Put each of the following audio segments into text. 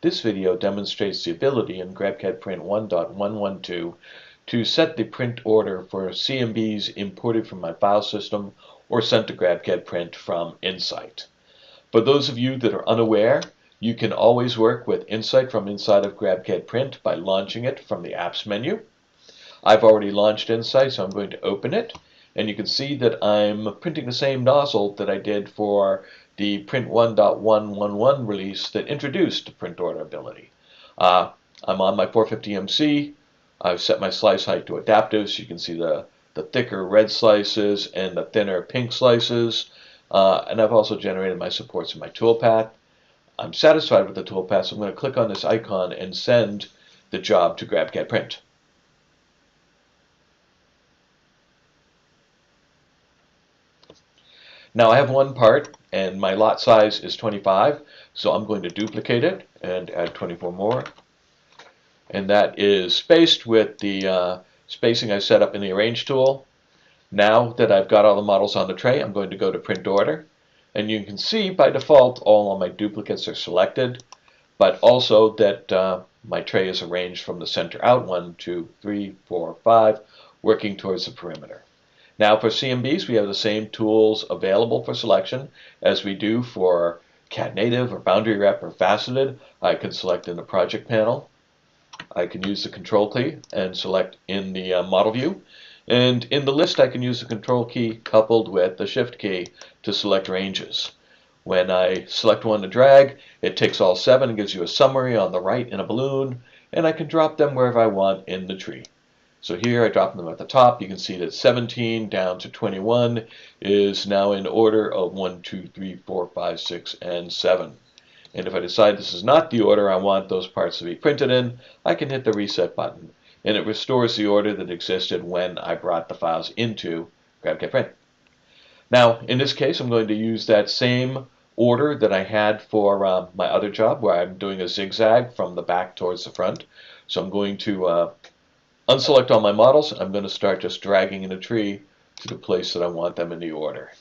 This video demonstrates the ability in GrabCAD Print 1.112 to set the print order for CMBs imported from my file system or sent to GrabCAD Print from Insight. For those of you that are unaware, you can always work with Insight from inside of GrabCAD Print by launching it from the Apps menu. I've already launched Insight, so I'm going to open it. And you can see that I'm printing the same nozzle that I did for the Print 1.111 release that introduced print order ability. I'm on my 450 MC. I've set my slice height to adaptive, so you can see the thicker red slices and the thinner pink slices. And I've also generated my supports in my toolpath. I'm satisfied with the toolpath, so I'm going to click on this icon and send the job to GrabCAD Print. Now I have one part and my lot size is 25, so I'm going to duplicate it and add 24 more. And that is spaced with the spacing I set up in the Arrange tool. Now that I've got all the models on the tray, I'm going to go to Print Order. And you can see by default all of my duplicates are selected, but also that my tray is arranged from the center out, 1, 2, 3, 4, 5, working towards the perimeter. Now for CMBs, we have the same tools available for selection as we do for CAD Native or Boundary Rep or Faceted. I can select in the project panel. I can use the Control key and select in the model view. And in the list, I can use the Control key coupled with the Shift key to select ranges. When I select one to drag, it takes all 7 and gives you a summary on the right in a balloon, and I can drop them wherever I want in the tree. So here I drop them at the top. You can see that 17 down to 21 is now in order of 1, 2, 3, 4, 5, 6, and 7. And if I decide this is not the order I want those parts to be printed in, I can hit the reset button. And it restores the order that existed when I brought the files into GrabCAD Print. Now, in this case, I'm going to use that same order that I had for my other job where I'm doing a zigzag from the back towards the front. So I'm going to unselect all my models. I'm going to start just dragging in a tree to the place that I want them in the order.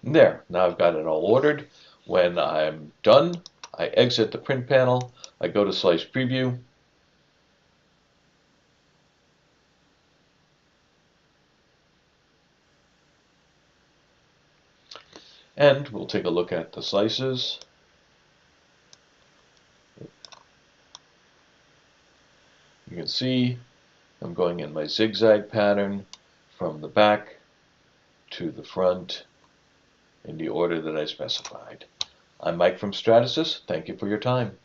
There, now I've got it all ordered. When I'm done, I exit the print panel, I go to Slice Preview, and we'll take a look at the slices. You can see I'm going in my zigzag pattern from the back to the front in the order that I specified. I'm Mike from Stratasys. Thank you for your time.